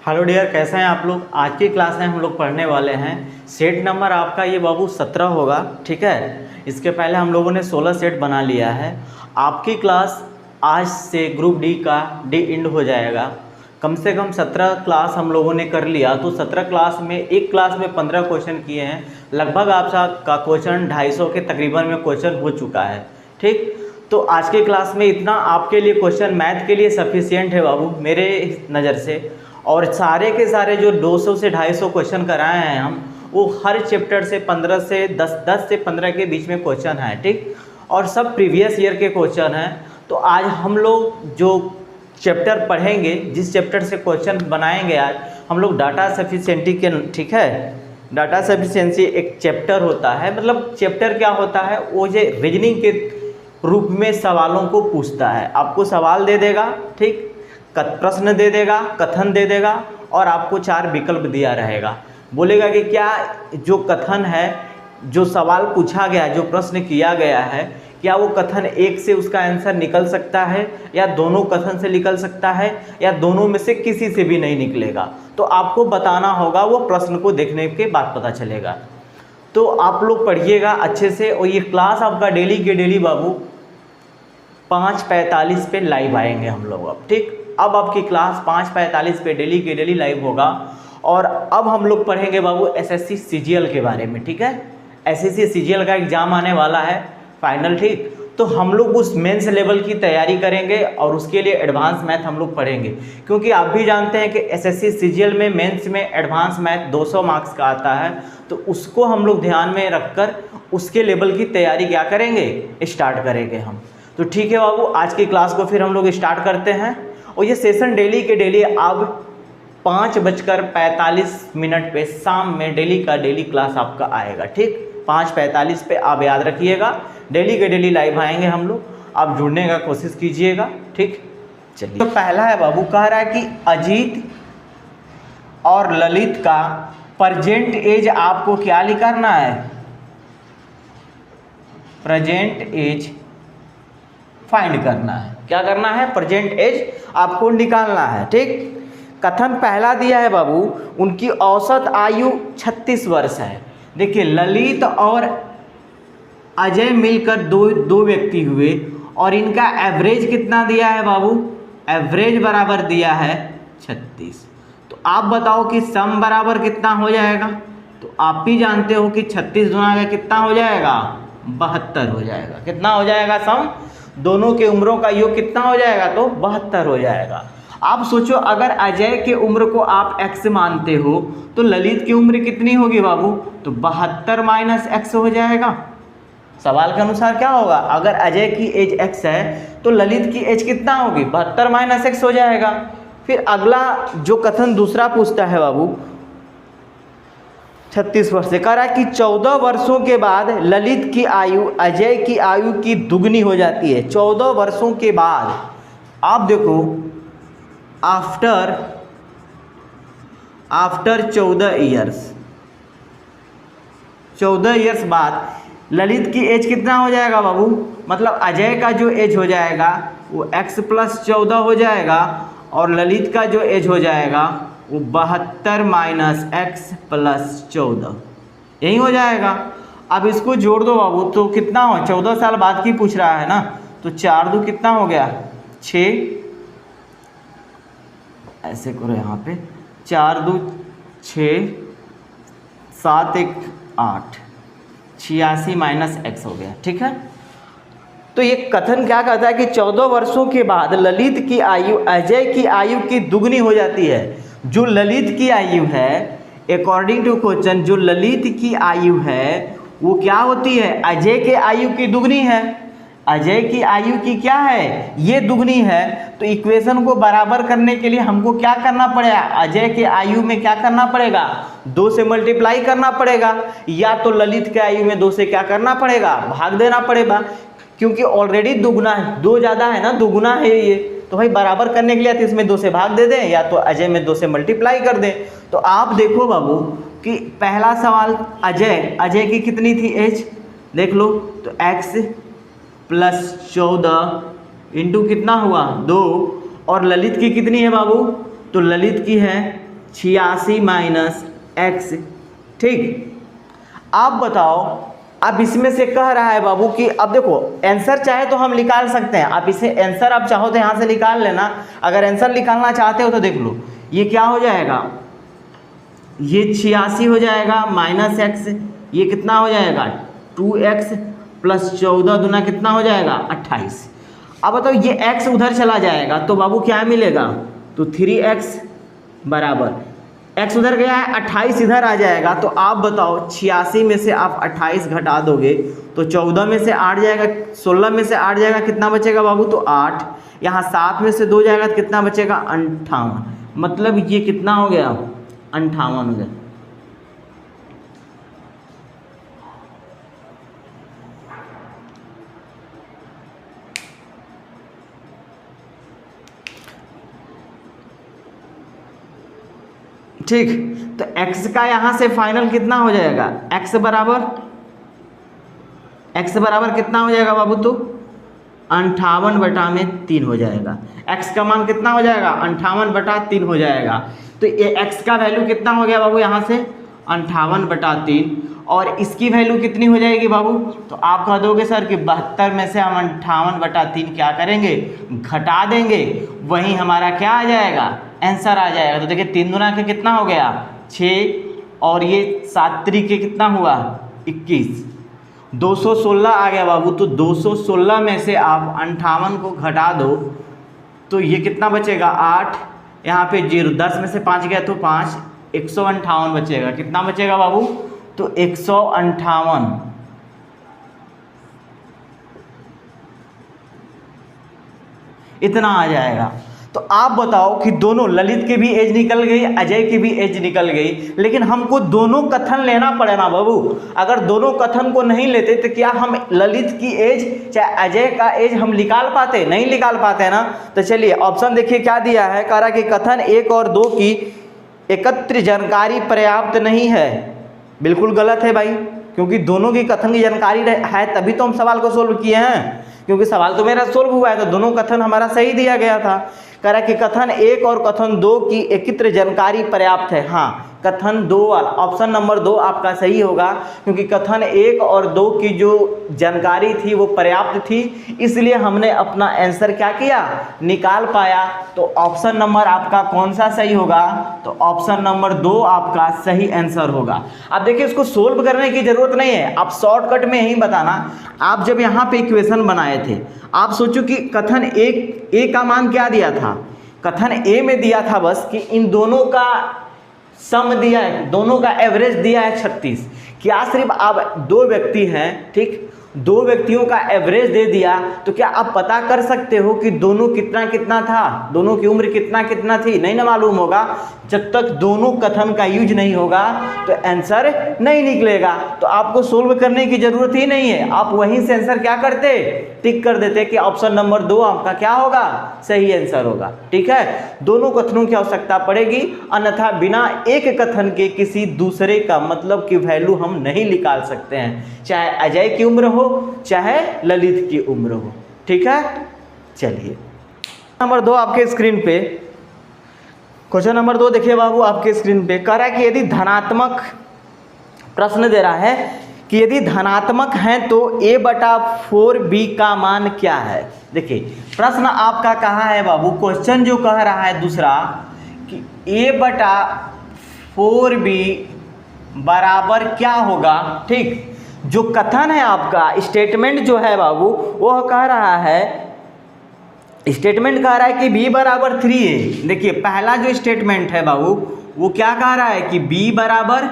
Hello dear, कैसे हैं आप लोग। आज की क्लास में हम लोग पढ़ने वाले हैं सेट नंबर आपका ये बाबू 17 होगा। ठीक है, इसके पहले हम लोगों ने 16 सेट बना लिया है। आपकी क्लास आज से ग्रुप डी का डी इंड हो जाएगा। कम से कम 17 क्लास हम लोगों ने कर लिया, तो 17 क्लास में एक क्लास में 15 क्वेश्चन किए हैं। लगभग आपका क्वेश्चन 250 के तकरीबन में क्वेश्चन हो चुका है। ठीक, तो आज की क्लास में इतना आपके लिए क्वेश्चन मैथ के लिए सफिशिएंट है बाबू मेरे नज़र से। और सारे के सारे जो 200 से 250 क्वेश्चन कराए हैं हम, वो हर चैप्टर से 15 से 10 से 15 के बीच में क्वेश्चन हैं। ठीक, और सब प्रीवियस ईयर के क्वेश्चन हैं। तो आज हम लोग जो चैप्टर पढ़ेंगे, जिस चैप्टर से क्वेश्चन बनाएंगे, आज हम लोग डाटा सफिशिएंसी के, ठीक है, डाटा सफिशिएंसी एक चैप्टर होता है। मतलब चैप्टर क्या होता है, वो जो रीजनिंग के रूप में सवालों को पूछता है। आपको सवाल दे देगा, ठीक, प्रश्न दे देगा, कथन दे देगा, और आपको 4 विकल्प दिया रहेगा। बोलेगा कि क्या जो कथन है, जो सवाल पूछा गया, जो प्रश्न किया गया है, क्या वो कथन एक से उसका आंसर निकल सकता है, या दोनों कथन से निकल सकता है, या दोनों में से किसी से भी नहीं निकलेगा। तो आपको बताना होगा, वो प्रश्न को देखने के बाद पता चलेगा। तो आप लोग पढ़िएगा अच्छे से। और ये क्लास आपका डेली के डेली बाबू 5:45 पे लाइव आएंगे हम लोग अब। ठीक, अब आपकी क्लास 5:45 पे डेली के डेली लाइव होगा। और अब हम लोग पढ़ेंगे बाबू एसएससी सीजीएल के बारे में। ठीक है, एसएससी सीजीएल का एग्ज़ाम आने वाला है फाइनल। ठीक, तो हम लोग उस मेंस लेवल की तैयारी करेंगे और उसके लिए एडवांस मैथ हम लोग पढ़ेंगे। क्योंकि आप भी जानते हैं कि एसएससी सीजीएल में मेंस में एडवांस मैथ 200 मार्क्स का आता है। तो उसको हम लोग ध्यान में रखकर उसके लेवल की तैयारी क्या करेंगे, स्टार्ट करेंगे हम। तो ठीक है बाबू, आज की क्लास को फिर हम लोग स्टार्ट करते हैं। और ये सेशन डेली के डेली अब 5:45 पे शाम में डेली का डेली क्लास आपका आएगा। ठीक, 5:45 पे आप याद रखिएगा, डेली के डेली लाइव आएंगे हम लोग। आप जुड़ने का कोशिश कीजिएगा। ठीक, चलिए। तो पहला है बाबू, कह रहा है कि अजीत और ललित का प्रेजेंट एज आपको क्या करना है, प्रेजेंट एज फाइंड करना है। क्या करना है, प्रेजेंट एज आपको निकालना है। ठीक, कथन पहला दिया है बाबू, उनकी औसत आयु 36 वर्ष है। देखिए, ललित और अजय मिलकर दो व्यक्ति हुए, और इनका एवरेज कितना दिया है बाबू, एवरेज बराबर दिया है 36। तो आप बताओ कि सम बराबर कितना हो जाएगा। तो आप भी जानते हो कि 36 गुना का कितना हो जाएगा, 72 हो जाएगा। कितना हो जाएगा सम, दोनों के उम्रों का योग कितना हो जाएगा, तो 72 हो जाएगा। आप सोचो, अगर अजय के उम्र को आप x मानते हो, तो ललित की उम्र कितनी होगी बाबू, तो 72 माइनस x हो जाएगा। सवाल के अनुसार क्या होगा, अगर अजय की एज x है तो ललित की एज कितना होगी, 72 माइनस x हो जाएगा। फिर अगला जो कथन दूसरा पूछता है बाबू, 36 वर्ष से, कह रहा है कि 14 वर्षों के बाद ललित की आयु अजय की आयु की दुगनी हो जाती है। 14 वर्षों के बाद, आप देखो, आफ्टर 14 ईयर्स, 14 ईयर्स बाद ललित की एज कितना हो जाएगा बाबू, मतलब अजय का जो एज हो जाएगा वो x + 14 हो जाएगा, और ललित का जो एज हो जाएगा वो 72 माइनस x + 14, यही हो जाएगा। अब इसको जोड़ दो बाबू, तो कितना हो, 14 साल बाद की पूछ रहा है ना, तो 4 दूनी कितना हो गया, 6, ऐसे करो यहाँ पे, 4 दूनी 6, 7 1 8, 86 माइनस x हो गया। ठीक है, तो ये कथन क्या कहता है कि 14 वर्षों के बाद ललित की आयु अजय की आयु की दुगनी हो जाती है। जो ललित की आयु है, अकॉर्डिंग टू क्वेश्चन, जो ललित की आयु है वो क्या होती है, अजय के आयु की दुगनी है। अजय की आयु की क्या है, ये दुगनी है। तो इक्वेशन को बराबर करने के लिए हमको क्या करना पड़ेगा, अजय के आयु में क्या करना पड़ेगा, 2 से मल्टीप्लाई करना पड़ेगा, या तो ललित के आयु में 2 से क्या करना पड़ेगा, भाग देना पड़ेगा। क्योंकि ऑलरेडी दुगना है, 2 ज़्यादा है ना, दुगुना है ये, तो भाई बराबर करने के लिए तो इसमें 2 से भाग दे दें, या तो अजय में 2 से मल्टीप्लाई कर दें। तो आप देखो बाबू कि पहला सवाल, अजय की कितनी थी एज, देख लो, तो x + 14 इंटू कितना हुआ 2, और ललित की कितनी है बाबू, तो ललित की है 86 माइनस x, ठीक। आप बताओ, अब इसमें से कह रहा है बाबू कि अब देखो आंसर चाहे तो हम निकाल सकते हैं, आप इसे आंसर आप चाहो तो यहाँ से निकाल लेना। अगर आंसर निकालना चाहते हो तो देख लो, ये क्या हो जाएगा, ये 86 हो जाएगा माइनस x, ये कितना हो जाएगा 2x प्लस 14 दूना कितना हो जाएगा 28। अब बताओ ये x उधर चला जाएगा तो बाबू क्या मिलेगा, तो 3x बराबर x उधर गया है 28 इधर आ जाएगा। तो आप बताओ 86 में से आप 28 घटा दोगे तो 14 में से 8 जाएगा, 16 में से 8 जाएगा, कितना बचेगा बाबू, तो 8। यहाँ 7 में से 2 जाएगा तो कितना बचेगा 58, मतलब ये कितना हो गया 58 हो गया। ठीक, तो x का यहाँ से फाइनल कितना हो जाएगा, x बराबर कितना हो जाएगा बाबू, तो 58/3 हो जाएगा। x का मान कितना हो जाएगा 58/3 हो जाएगा। तो ये x का वैल्यू कितना हो गया बाबू यहाँ से 58/3, और इसकी वैल्यू कितनी हो जाएगी बाबू, तो आप कह दोगे सर कि 72 में से हम 58/3 क्या करेंगे, घटा देंगे, वहीं हमारा क्या आ जाएगा आंसर आ जाएगा। तो देखिए 3 दूना के कितना हो गया 6, और ये 7 तरीके कितना हुआ 21, 216 आ गया बाबू। तो 216 में से आप 58 को घटा दो तो ये कितना बचेगा 8, यहाँ पे 0, 10 में से 5 गया तो 5, 158 बचेगा। कितना बचेगा बाबू, तो 158। इतना आ जाएगा। तो आप बताओ कि दोनों, ललित की भी एज निकल गई, अजय की भी एज निकल गई, लेकिन हमको दोनों कथन लेना पड़े ना बाबू। अगर दोनों कथन को नहीं लेते तो क्या हम ललित की एज चाहे अजय का एज हम निकाल पाते, नहीं निकाल पाते ना। तो चलिए ऑप्शन देखिए क्या दिया है, कह रहा कि कथन 1 और 2 की एकत्र जानकारी पर्याप्त नहीं है। बिल्कुल गलत है भाई, क्योंकि दोनों की कथन की जानकारी है तभी तो हम सवाल को सोल्व किए हैं, क्योंकि सवाल तो मेरा सोल्व हुआ है तो दोनों कथन हमारा सही दिया गया था। कह रहा कि कथन 1 और कथन 2 की एकत्र जानकारी पर्याप्त है। हाँ, कथन 2 वाला ऑप्शन नंबर 2 आपका सही होगा, क्योंकि कथन 1 और 2 की जो जानकारी थी वो पर्याप्त थी, इसलिए हमने अपना आंसर क्या किया, निकाल पाया। तो ऑप्शन नंबर आपका कौन सा सही होगा, तो ऑप्शन नंबर 2 आपका सही आंसर होगा। अब देखिए इसको सोल्व करने की जरूरत नहीं है, आप शॉर्टकट में यही बताना। आप जब यहाँ पे इक्वेशन बनाए थे, आप सोचो कि कथन ए का मान क्या दिया था, कथन ए में दिया था बस कि इन दोनों का सम दिया है, दोनों का एवरेज दिया है 36। क्या सिर्फ आप 2 व्यक्ति हैं, ठीक, 2 व्यक्तियों का एवरेज दे दिया, तो क्या आप पता कर सकते हो कि दोनों कितना कितना था, दोनों की उम्र कितना कितना थी, नहीं ना मालूम होगा। जब तक दोनों कथन का यूज नहीं होगा तो आंसर नहीं निकलेगा। तो आपको सोल्व करने की जरूरत ही नहीं है, आप वहीं से आंसर क्या करते, टिक कर देते कि ऑप्शन नंबर 2 आपका क्या होगा, सही आंसर होगा। ठीक है, दोनों कथनों की आवश्यकता पड़ेगी, अन्यथा बिना एक कथन के किसी दूसरे का मतलब की वैल्यू हम नहीं निकाल सकते हैं, चाहे अजय की उम्र हो चाहे ललित की उम्र हो। ठीक है, चलिए नंबर 2 आपके स्क्रीन पे, क्वेश्चन नंबर 2 देखिए बाबू आपके स्क्रीन पे। कह रहा है कि यदि धनात्मक, प्रश्न दे रहा है कि यदि धनात्मक हैं तो a/4b का मान क्या है। देखिए प्रश्न आपका कहाँ है बाबू, क्वेश्चन जो कह रहा है दूसरा कि a/4b बराबर क्या होगा। ठीक, जो कथन है आपका, स्टेटमेंट जो है बाबू वो कह रहा है, स्टेटमेंट कह रहा है कि b बराबर 3a। देखिए पहला जो स्टेटमेंट है बाबू वो क्या कह रहा है कि b बराबर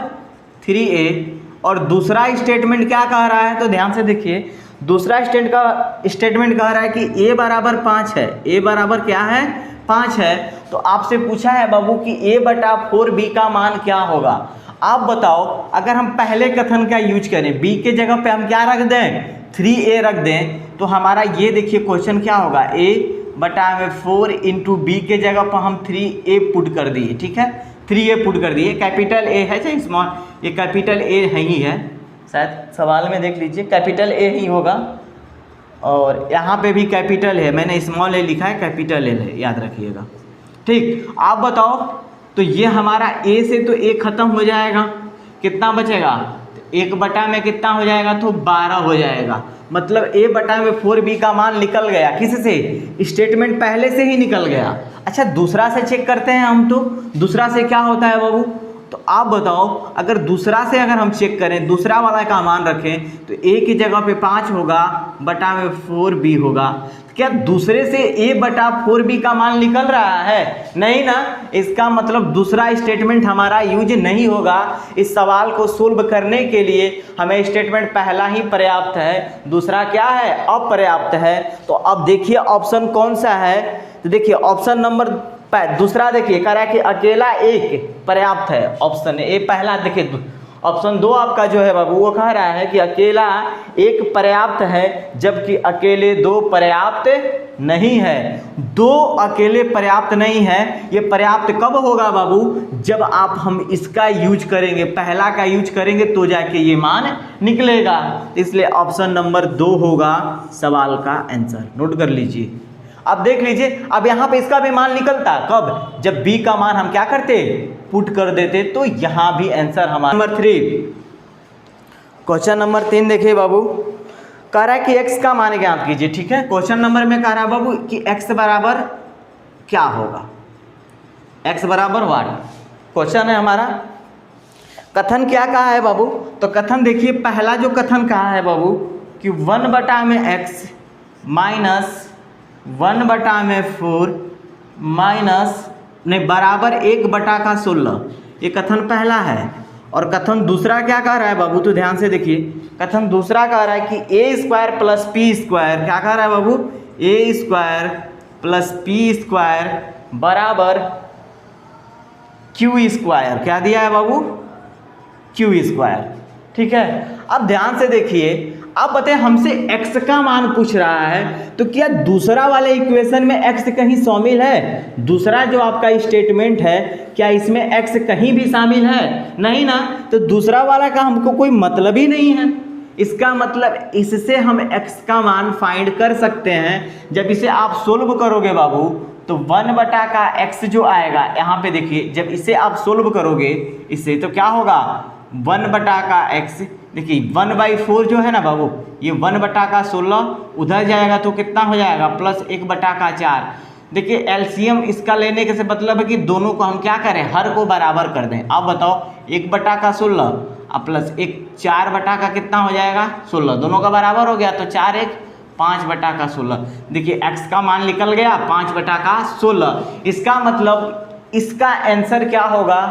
3a, और दूसरा स्टेटमेंट क्या कह रहा है, तो ध्यान से देखिए, दूसरा स्टेटमेंट कह रहा है कि a बराबर 5 है, a बराबर क्या है 5 है। तो आपसे पूछा है बाबू कि a/4b का मान क्या होगा। आप बताओ, अगर हम पहले कथन का यूज करें, b के जगह पे हम क्या रख दें, 3a रख दें, तो हमारा ये देखिए क्वेश्चन क्या होगा, a/4 इंटू b के जगह पर हम 3a पुट कर दिए। ठीक है, 3a पुट कर दिए, कैपिटल A है चाहे स्मॉल, ये कैपिटल A है ही है, शायद सवाल में देख लीजिए कैपिटल A ही होगा, और यहाँ पे भी कैपिटल है, मैंने स्मॉल a लिखा है, कैपिटल L है, याद रखिएगा। ठीक, आप बताओ तो ये हमारा ए से तो ए खत्म हो जाएगा, कितना बचेगा, एक बटा में कितना हो जाएगा, तो 12 हो जाएगा। मतलब ए बटा में 4b का मान निकल गया, किससे, स्टेटमेंट पहले से ही निकल गया। अच्छा दूसरा से चेक करते हैं हम, तो दूसरा से क्या होता है बाबू, तो आप बताओ, अगर दूसरा से अगर हम चेक करें, दूसरा वाला का मान रखें तो a की जगह पे 5 होगा, बटा में 4b होगा। क्या दूसरे से a बटा 4b का मान निकल रहा है, नहीं ना, इसका मतलब दूसरा स्टेटमेंट हमारा यूज नहीं होगा। इस सवाल को सोल्व करने के लिए हमें स्टेटमेंट पहला ही पर्याप्त है, दूसरा क्या है, अपर्याप्त है। तो अब देखिए ऑप्शन कौन सा है, तो देखिए ऑप्शन नंबर दूसरा देखिए कह रहा है कि अकेला एक पर्याप्त है, ऑप्शन ए पहला। देखिए ऑप्शन 2 आपका जो है बाबू वो कह रहा है कि अकेला एक पर्याप्त है, जबकि अकेले 2 पर्याप्त नहीं है। 2 अकेले पर्याप्त नहीं है, ये पर्याप्त कब होगा बाबू, जब आप हम इसका यूज करेंगे, पहला का यूज करेंगे तो जाके ये मान निकलेगा। इसलिए ऑप्शन नंबर 2 होगा सवाल का आंसर, नोट कर लीजिए। अब देख लीजिए, अब यहाँ पे इसका भी मान निकलता कब, जब b का मान हम क्या करते, पुट कर देते, तो यहाँ भी आंसर हमारा। नंबर 3, क्वेश्चन नंबर 3 देखिए बाबू, कह रहा है कि x का मान ज्ञात कीजिए। ठीक है, क्वेश्चन नंबर में कह रहा है बाबू कि x बराबर क्या होगा, x बराबर वाट, क्वेश्चन है हमारा। कथन क्या कहा है बाबू, तो कथन देखिए, पहला जो कथन कहा है बाबू कि 1 बटा में x माइनस 1 बटा में 4 माइनस नहीं बराबर 1 बटा का 16, ये कथन पहला है। और कथन दूसरा क्या कह रहा है बाबू, तो ध्यान से देखिए, कथन दूसरा कह रहा है कि ए स्क्वायर प्लस पी स्क्वायर, क्या कह रहा है बाबू, ए स्क्वायर प्लस पी स्क्वायर बराबर क्यू स्क्वायर, क्या दिया है बाबू, क्यू स्क्वायर। ठीक है, अब ध्यान से देखिए, अब बताए हमसे x का मान पूछ रहा है, तो क्या दूसरा वाले इक्वेशन में x कहीं शामिल है, दूसरा जो आपका स्टेटमेंट है क्या इसमें x कहीं भी शामिल है, नहीं ना, तो दूसरा वाला का हमको कोई मतलब ही नहीं है। इसका मतलब इससे हम x का मान फाइंड कर सकते हैं। जब इसे आप सोल्व करोगे बाबू, तो 1 बटा का x जो आएगा, यहाँ पे देखिए, जब इसे आप सोल्व करोगे इससे, तो क्या होगा, 1 बटा का x, देखिए 1/4 जो है ना बाबू, ये 1 बटा का 16 उधर जाएगा तो कितना हो जाएगा, प्लस 1 बटा का 4। देखिए एलसीएम इसका लेने के से मतलब है कि दोनों को हम क्या करें, हर को बराबर कर दें। अब बताओ 1 बटा का 16 अब प्लस 1 4 बटा का कितना हो जाएगा, 16, दोनों का बराबर हो गया, तो 4 1 5 बटा का 16। देखिए x का मान निकल गया 5 बटा का 16। इसका मतलब इसका आंसर क्या होगा,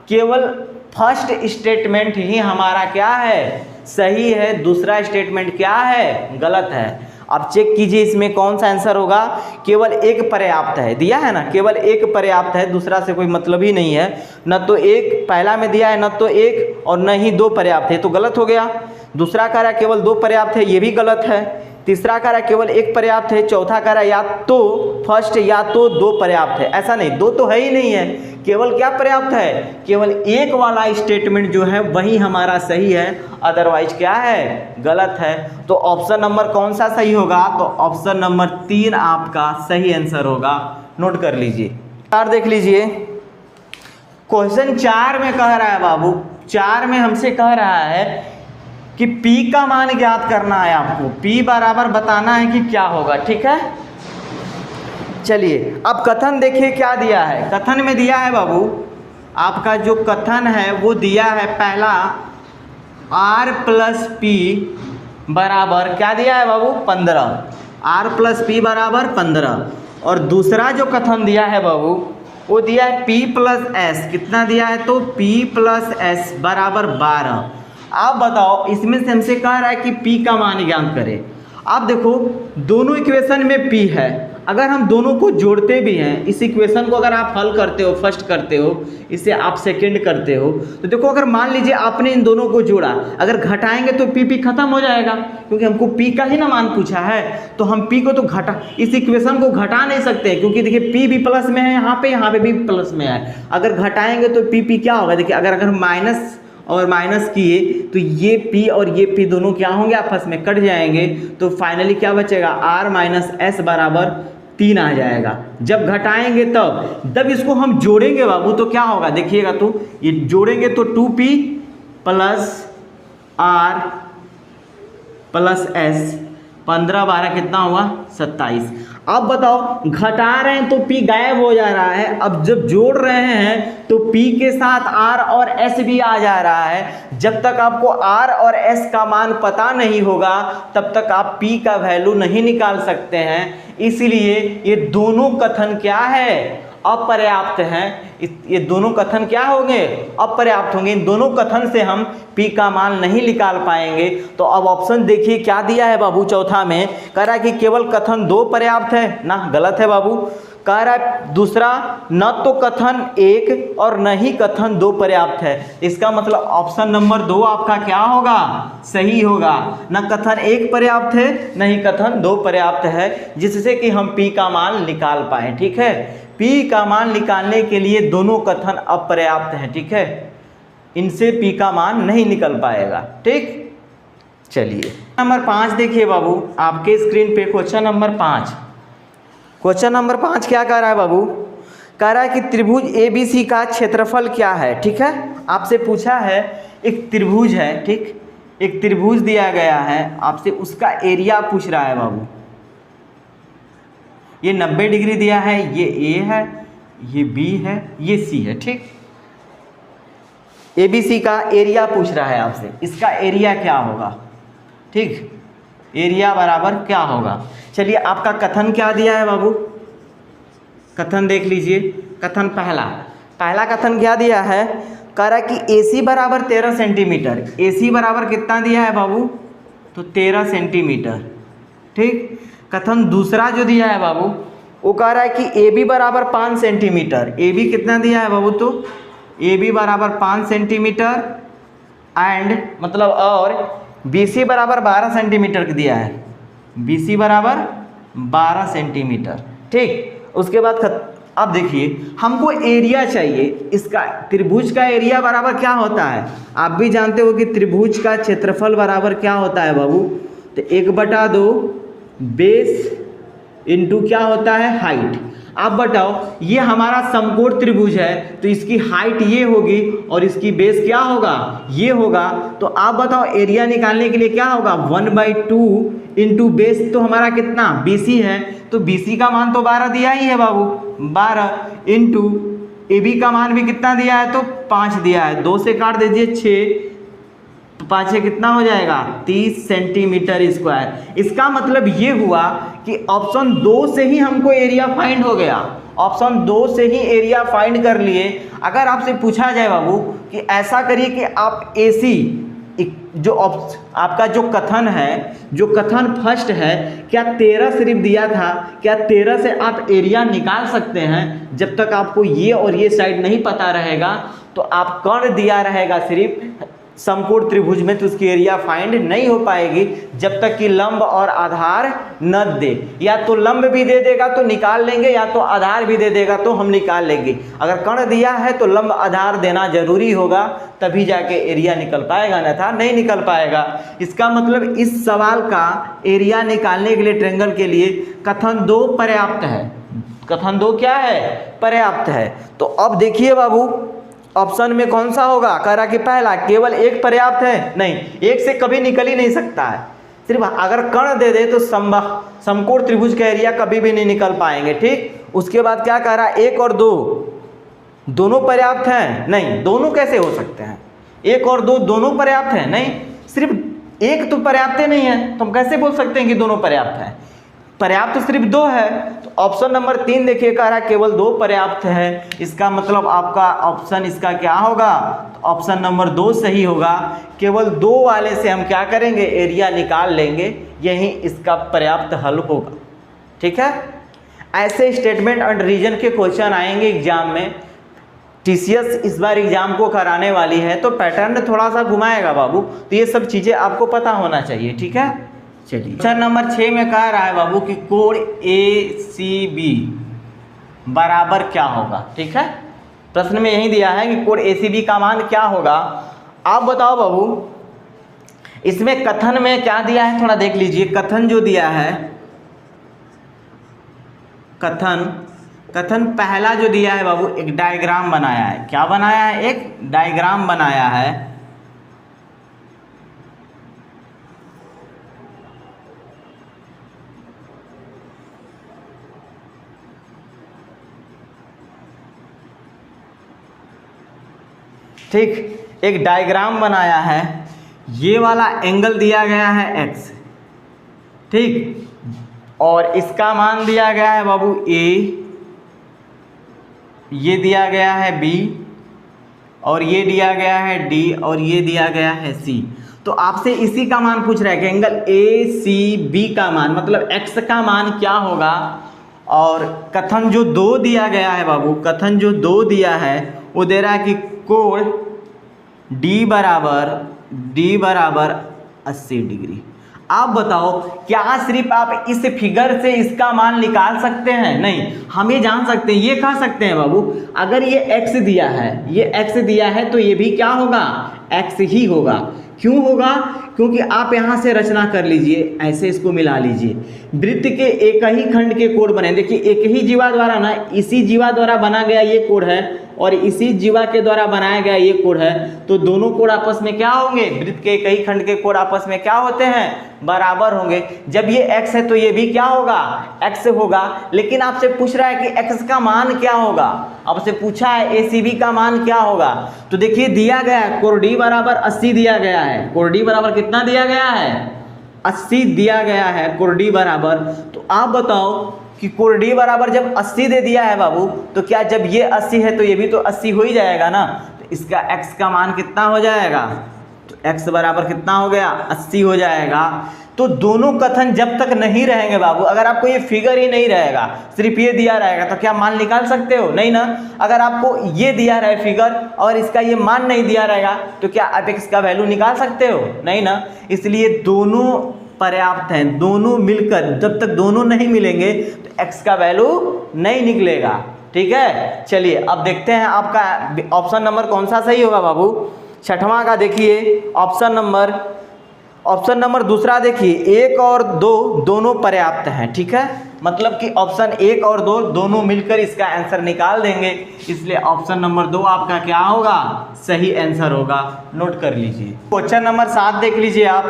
केवल फर्स्ट स्टेटमेंट ही हमारा क्या है, सही है, दूसरा स्टेटमेंट क्या है, गलत है। अब चेक कीजिए इसमें कौन सा आंसर होगा, केवल एक पर्याप्त है, दिया है ना, केवल एक पर्याप्त है, दूसरा से कोई मतलब ही नहीं है। न तो एक पहला में दिया है, न तो एक, और न ही 2 पर्याप्त है, तो गलत हो गया। दूसरा कह रहा है केवल 2 पर्याप्त है, ये भी गलत है। तीसरा कह रहा है केवल 1 पर्याप्त है। चौथा कह रहा है या तो फर्स्ट या तो 2 पर्याप्त है। ऐसा नहीं, 2 तो है ही नहीं है, केवल क्या पर्याप्त है, केवल एक वाला स्टेटमेंट जो है वही हमारा सही है, अदरवाइज क्या है, गलत है। तो ऑप्शन नंबर कौन सा सही होगा, तो ऑप्शन नंबर 3 आपका सही आंसर होगा, नोट कर लीजिए। 4 देख लीजिए, क्वेश्चन 4 में कह रहा है बाबू, 4 में हमसे कह रहा है कि P का मान ज्ञात करना है, आपको P बराबर बताना है कि क्या होगा। ठीक है, चलिए अब कथन देखिए क्या दिया है। कथन में दिया है बाबू, आपका जो कथन है वो दिया है, पहला R प्लस P बराबर क्या दिया है बाबू, 15, R प्लस P बराबर 15। और दूसरा जो कथन दिया है बाबू वो दिया है P प्लस S, कितना दिया है, तो P प्लस S बराबर 12। आप बताओ, इसमें से हमसे कह रहा है कि P का मान ज्ञात करें। आप देखो दोनों इक्वेशन में P है, अगर हम दोनों को जोड़ते भी हैं, इस इक्वेशन को अगर आप हल करते हो, फर्स्ट करते हो, इसे आप सेकंड करते हो, तो देखो अगर मान लीजिए आपने इन दोनों को जोड़ा, अगर घटाएंगे तो P खत्म हो जाएगा, क्योंकि हमको P का ही ना मान पूछा है, तो हम P को तो घटा, इस इक्वेशन को घटा नहीं सकते, क्योंकि देखिए P भी प्लस में है, यहाँ पे भी प्लस में है। अगर घटाएंगे तो P क्या होगा, देखिए अगर माइनस और माइनस किए तो ये P और ये P दोनों क्या होंगे, आपस में कट जाएंगे, तो फाइनली क्या बचेगा, R माइनस S बराबर 3 आ जाएगा। जब घटाएंगे तब इसको हम जोड़ेंगे बाबू तो क्या होगा देखिएगा, तो ये जोड़ेंगे तो 2p plus r plus s, 15 12 कितना हुआ 27। अब बताओ घटा रहे हैं तो p गायब हो जा रहा है, अब जब जोड़ रहे हैं तो p के साथ r और s भी आ जा रहा है। जब तक आपको r और s का मान पता नहीं होगा तब तक आप p का वैल्यू नहीं निकाल सकते हैं। इसलिए ये दोनों कथन क्या है, अपर्याप्त हैं। ये दोनों कथन क्या होंगे, अपर्याप्त होंगे। इन दोनों कथन से हम p का मान नहीं निकाल पाएंगे। तो अब ऑप्शन देखिए क्या दिया है बाबू, चौथा में कह रहा है कि केवल कथन 2 पर्याप्त है ना, गलत है बाबू। कह रहा है दूसरा, न तो कथन 1 और न ही कथन 2 पर्याप्त है। इसका मतलब ऑप्शन नंबर 2 आपका क्या होगा, सही होगा। न कथन 1 पर्याप्त है न ही कथन 2 पर्याप्त है, जिससे कि हम p का मान निकाल पाए। ठीक है, p का मान निकालने के लिए दोनों कथन अपर्याप्त हैं। ठीक है, इनसे p का मान नहीं निकल पाएगा। ठीक, चलिए नंबर 5 देखिए बाबू आपके स्क्रीन पे क्वेश्चन नंबर 5। क्वेश्चन नंबर 5 क्या कह रहा है बाबू, कह रहा है कि त्रिभुज ABC का क्षेत्रफल क्या है। ठीक है, आपसे पूछा है एक त्रिभुज है, ठीक, एक त्रिभुज दिया गया है, आपसे उसका एरिया पूछ रहा है बाबू। ये 90 डिग्री दिया है, ये A है, ये B है, ये C है। ठीक, ABC का एरिया पूछ रहा है आपसे, इसका एरिया क्या होगा। ठीक, एरिया बराबर क्या होगा। चलिए आपका कथन क्या दिया है बाबू, कथन देख लीजिए। कथन पहला कथन क्या दिया है, कह रहा है कि AC बराबर 13 सेंटीमीटर। AC बराबर कितना दिया है बाबू, तो 13 सेंटीमीटर। ठीक, कथन दूसरा जो दिया है बाबू वो कह रहा है कि AB बराबर 5 सेंटीमीटर। AB कितना दिया है बाबू, तो AB बराबर 5 सेंटीमीटर एंड मतलब और BC बराबर 12 सेंटीमीटर दिया है, BC बराबर 12 सेंटीमीटर। ठीक, उसके बाद अब देखिए हमको एरिया चाहिए इसका। त्रिभुज का एरिया बराबर क्या होता है, आप भी जानते हो कि त्रिभुज का क्षेत्रफल बराबर क्या होता है बाबू, तो 1/2 बेस इंटू क्या होता है, हाइट। आप बताओ ये हमारा समकोण त्रिभुज है तो इसकी हाइट ये होगी और इसकी बेस क्या होगा, ये होगा। तो आप बताओ एरिया निकालने के लिए क्या होगा, 1/2 इंटू बेस तो हमारा कितना BC है, तो BC का मान तो 12 दिया ही है बाबू, 12 इंटू AB का मान भी कितना दिया है, तो 5 दिया है। 2 से काट दीजिए 6, तो 5 से कितना हो जाएगा 30 सेंटीमीटर स्क्वायर। इसका मतलब ये हुआ कि ऑप्शन 2 से ही हमको एरिया फाइंड हो गया, ऑप्शन 2 से ही एरिया फाइंड कर लिए। अगर आपसे पूछा जाए बाबू कि ऐसा करिए कि आप AC जो आपका जो कथन है, जो कथन फर्स्ट है, क्या 13 सिर्फ दिया था, क्या 13 से आप एरिया निकाल सकते हैं। जब तक आपको ये और ये साइड नहीं पता रहेगा तो आप कर्ण दिया रहेगा सिर्फ समकोण त्रिभुज में, तो उसकी एरिया फाइंड नहीं हो पाएगी जब तक कि लंब और आधार न दे। या तो लंब भी दे देगा तो निकाल लेंगे, या तो आधार भी दे देगा तो हम निकाल लेंगे। अगर कर्ण दिया है तो लंब आधार देना जरूरी होगा, तभी जाके एरिया निकल पाएगा, अन्यथा नहीं निकल पाएगा। इसका मतलब इस सवाल का एरिया निकालने के लिए ट्रायंगल के लिए कथन 2 पर्याप्त है। कथन 2 क्या है, पर्याप्त है। तो अब देखिए बाबू ऑप्शन में कौन सा होगा, कह रहा कि पहला केवल 1 पर्याप्त है, नहीं 1 से कभी निकल ही नहीं सकता है। सिर्फ अगर कर्ण दे दे तो समकोण त्रिभुज का एरिया कभी भी नहीं निकल पाएंगे। ठीक, उसके बाद क्या कह रहा है, 1 और 2 दोनों पर्याप्त हैं, नहीं दोनों कैसे हो सकते हैं, 1 और 2 दोनों पर्याप्त हैं, नहीं सिर्फ 1 तो पर्याप्त नहीं है, तो हम कैसे बोल सकते हैं कि दोनों पर्याप्त हैं। पर्याप्त तो सिर्फ 2 है, तो ऑप्शन नंबर 3 देखिए कह रहा है केवल 2 पर्याप्त है। इसका मतलब आपका ऑप्शन इसका क्या होगा, तो ऑप्शन नंबर 2 सही होगा। केवल 2 वाले से हम क्या करेंगे, एरिया निकाल लेंगे, यही इसका पर्याप्त हल होगा। ठीक है, ऐसे स्टेटमेंट एंड रीजन के क्वेश्चन आएंगे एग्जाम में। TCS इस बार एग्जाम को कराने वाली है तो पैटर्न थोड़ा सा घुमाएगा बाबू, तो ये सब चीज़ें आपको पता होना चाहिए। ठीक है, चलिए क्वेश्चन नंबर 6 में कह रहा है बाबू कि कोण ACB बराबर क्या होगा। ठीक है, प्रश्न में यही दिया है कि कोण ACB का मान क्या होगा। आप बताओ बाबू इसमें कथन में क्या दिया है, थोड़ा देख लीजिए। कथन जो दिया है कथन पहला जो दिया है बाबू, एक डायग्राम बनाया है। क्या बनाया है? एक डायग्राम बनाया है। ठीक, एक डायग्राम बनाया है। ये वाला एंगल दिया गया है x, ठीक, और इसका मान दिया गया है बाबू a, ये दिया गया है b, और ये दिया गया है d, और ये दिया गया है c। तो आपसे इसी का मान पूछ रहा है कि एंगल ACB का मान, मतलब x का मान क्या होगा। और कथन जो 2 दिया गया है बाबू, कथन जो 2 दिया है वो दे रहा है कि कोण D बराबर 80 डिग्री। आप बताओ, क्या सिर्फ आप इस फिगर से इसका मान निकाल सकते हैं? नहीं, हम ये जान सकते हैं, ये कह सकते हैं बाबू, अगर ये x दिया है, ये x दिया है तो ये भी क्या होगा? x ही होगा। क्यों होगा? क्योंकि आप यहाँ से रचना कर लीजिए, ऐसे इसको मिला लीजिए। वृत्त के एक ही खंड के कोण बने, देखिए एक ही जीवा द्वारा ना, इसी जीवा द्वारा बना गया ये कोण है और इसी जीवा के द्वारा बनाया गया ये कोण है, तो दोनों कोण आपस में क्या होंगे? वृत्त के एक ही खंड के कोण आपस में क्या होते हैं? बराबर होंगे। जब ये x है तो ये भी क्या होगा? x होगा। लेकिन आपसे पूछ रहा है कि x का मान क्या होगा, आपसे पूछा है ACB का मान क्या होगा। तो देखिए दिया गया है कोण D बराबर 80 दिया गया है। कोण D बराबर कितना दिया गया है? 80 दिया गया है कोण D बराबर। तो आप बताओ कि कोण D बराबर जब 80 दे दिया है बाबू, तो क्या जब ये 80 है तो ये भी तो 80 हो ही जाएगा ना। तो इसका x का मान कितना हो जाएगा? तो x बराबर कितना हो गया? 80 हो जाएगा। तो दोनों कथन जब तक नहीं रहेंगे बाबू, अगर आपको ये फिगर ही नहीं रहेगा, सिर्फ ये दिया रहेगा, तो क्या मान निकाल सकते हो? नहीं ना। अगर आपको ये दिया रहे फिगर और इसका ये मान नहीं दिया रहेगा, तो क्या आप x का वैल्यू निकाल सकते हो? नहीं ना। इसलिए दोनों पर्याप्त हैं, दोनों मिलकर, जब तक दोनों नहीं मिलेंगे तो x का वैल्यू नहीं निकलेगा। ठीक है, चलिए अब देखते हैं आपका ऑप्शन नंबर कौन सा सही होगा बाबू। छठवां का देखिए, ऑप्शन नंबर दूसरा देखिए, 1 और 2 दोनों पर्याप्त हैं। ठीक है, मतलब कि ऑप्शन 1 और 2 दोनों मिलकर इसका आंसर निकाल देंगे, इसलिए ऑप्शन नंबर 2 आपका क्या होगा? सही आंसर होगा। नोट कर लीजिए। क्वेश्चन नंबर 7 देख लीजिए आप।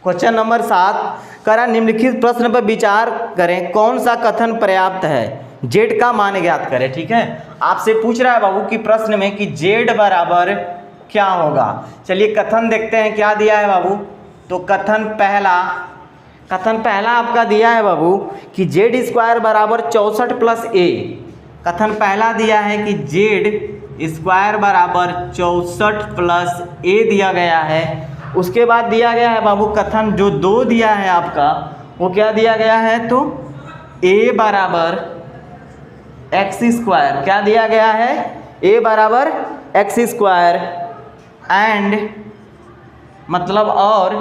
क्वेश्चन नंबर 7 करा, निम्नलिखित प्रश्न पर विचार करें, कौन सा कथन पर्याप्त है? जेड का मान ज्ञात करें। ठीक है, आपसे पूछ रहा है बाबू कि प्रश्न में कि जेड बराबर क्या होगा। चलिए कथन देखते हैं क्या दिया है बाबू। तो कथन पहला आपका दिया है बाबू कि जेड स्क्वायर बराबर 64 प्लस ए। कथन पहला दिया है कि जेड स्क्वायर बराबर 64 प्लस ए दिया गया है। उसके बाद दिया गया है बाबू कथन जो 2 दिया है आपका, वो क्या दिया गया है? तो a बराबर एक्स स्क्वायर, क्या दिया गया है? a बराबर एक्स स्क्वायर एंड मतलब और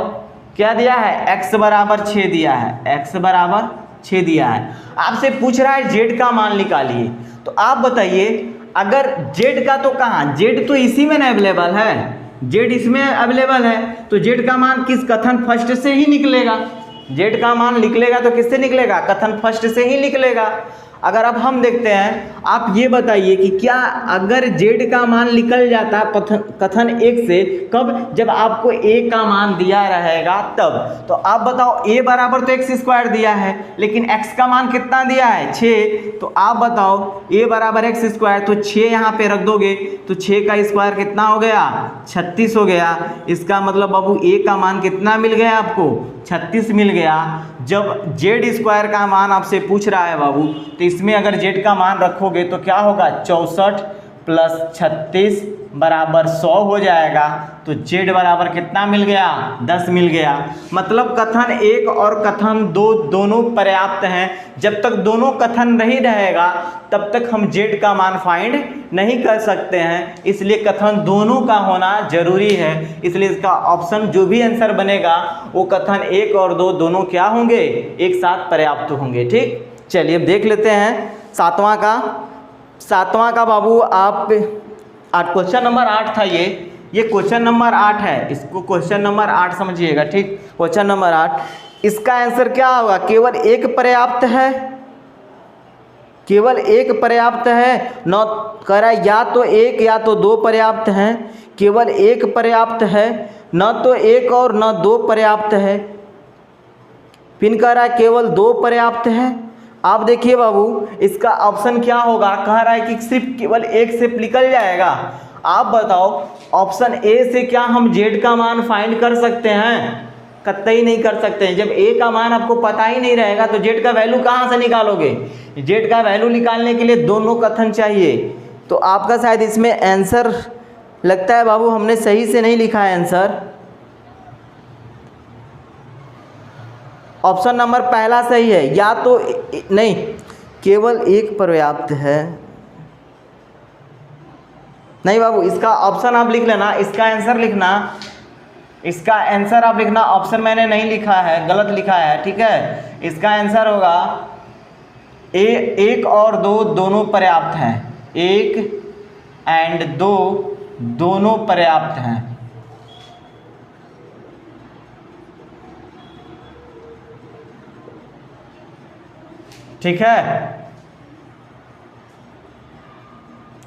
क्या दिया है? x बराबर 6 दिया है, x बराबर 6 दिया है। आपसे पूछ रहा है z का मान निकालिए। तो आप बताइए, अगर z का तो कहाँ, z तो इसी में ना अवेलेबल है, z इसमें अवेलेबल है, तो z का मान किस कथन फर्स्ट से ही निकलेगा। z का मान निकलेगा तो किससे निकलेगा? कथन फर्स्ट से ही निकलेगा। अगर अब हम देखते हैं, आप ये बताइए कि क्या अगर z का मान निकल जाता कथन 1 से, कब? जब आपको a का मान दिया रहेगा तब। तो आप बताओ, a बराबर तो एक्स स्क्वायर दिया है, लेकिन x का मान कितना दिया है? 6। तो आप बताओ a बराबर एक्स स्क्वायर, तो 6 यहाँ पे रख दोगे तो 6 का स्क्वायर कितना हो गया? 36 हो गया। इसका मतलब बाबू a का मान कितना मिल गया आपको? 36 मिल गया। जब z स्क्वायर का मान आपसे पूछ रहा है बाबू, तो इसमें अगर z का मान रखोगे तो क्या होगा? 64 प्लस 36 बराबर 100 हो जाएगा। तो z बराबर कितना मिल गया? 10 मिल गया। मतलब कथन 1 और कथन 2 दोनों पर्याप्त हैं। जब तक दोनों कथन नहीं रहेगा तब तक हम z का मान फाइंड नहीं कर सकते हैं, इसलिए कथन दोनों का होना जरूरी है। इसलिए इसका ऑप्शन जो भी आंसर बनेगा वो कथन 1 और 2 दोनों क्या होंगे? एक साथ पर्याप्त होंगे। ठीक, चलिए अब देख लेते हैं सातवां का बाबू। आप क्वेश्चन नंबर 8 था ये क्वेश्चन नंबर 8 है, इसको क्वेश्चन नंबर 8 समझिएगा। ठीक, क्वेश्चन नंबर 8, इसका आंसर क्या होगा? केवल एक पर्याप्त है, केवल एक पर्याप्त है, न कह रहा है या तो एक या तो दो पर्याप्त हैं, केवल एक पर्याप्त है, न तो एक और न दो पर्याप्त है, फिर कह रहा है केवल दो पर्याप्त है। आप देखिए बाबू इसका ऑप्शन क्या होगा, कह रहा है कि सिर्फ केवल एक से निकल जाएगा। आप बताओ ऑप्शन ए से क्या हम जेड का मान फाइंड कर सकते हैं? कतई नहीं कर सकते हैं। जब ए का मान आपको पता ही नहीं रहेगा तो जेड का वैल्यू कहाँ से निकालोगे? जेड का वैल्यू निकालने के लिए दोनों कथन चाहिए। तो आपका शायद इसमें आंसर लगता है बाबू हमने सही से नहीं लिखा है आंसर। ऑप्शन नंबर पहला सही है, या तो नहीं केवल एक पर्याप्त है। नहीं बाबू इसका ऑप्शन आप लिख लेना, इसका आंसर लिखना, इसका आंसर आप लिखना। ऑप्शन मैंने नहीं लिखा है, गलत लिखा है, ठीक है। इसका आंसर होगा एक और दो दोनों पर्याप्त हैं, एक एंड दो दोनों पर्याप्त हैं। ठीक है,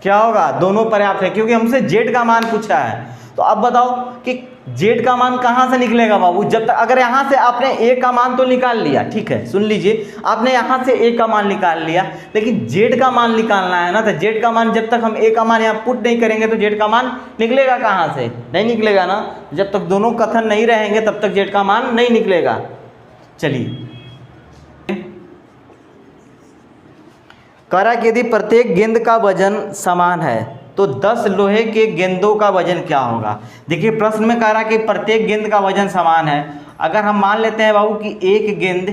क्या होगा? दोनों पर्याप्त है, क्योंकि हमसे जेड का मान पूछा है। तो अब बताओ कि जेड का मान कहाँ से निकलेगा बाबू? जब तक अगर यहाँ से आपने ए का मान तो निकाल लिया, ठीक है, सुन लीजिए, आपने यहाँ से ए का मान निकाल लिया, लेकिन जेड का मान निकालना है ना। तो जेड का मान जब तक हम ए का मान यहाँ पुट नहीं करेंगे तो जेड का मान निकलेगा कहाँ से? नहीं निकलेगा ना। जब तक दोनों कथन नहीं रहेंगे तब तक जेड का मान नहीं निकलेगा। चलिए, करा कि यदि प्रत्येक गेंद का वजन समान है तो 10 लोहे के गेंदों का वजन क्या होगा? देखिए प्रश्न में कह रहा कि प्रत्येक गेंद का वजन समान है। अगर हम मान लेते हैं बाबू कि एक गेंद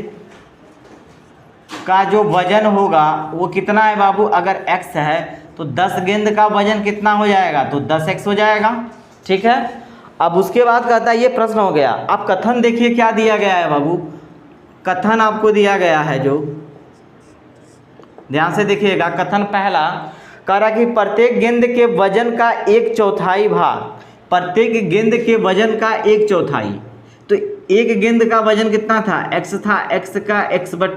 का जो वजन होगा वो कितना है बाबू? अगर x है तो 10 गेंद का वजन कितना हो जाएगा? तो 10x हो जाएगा, ठीक है। अब उसके बाद कहता है ये प्रश्न हो गया। अब कथन देखिए क्या दिया गया है बाबू, कथन आपको दिया गया है, जो ध्यान से देखिएगा। कथन पहला कह रहा कि प्रत्येक गेंद के वजन का 1/4 भाग, प्रत्येक गेंद के वजन का 1/4। तो एक गेंद का वजन कितना था? x था, x का 1/4,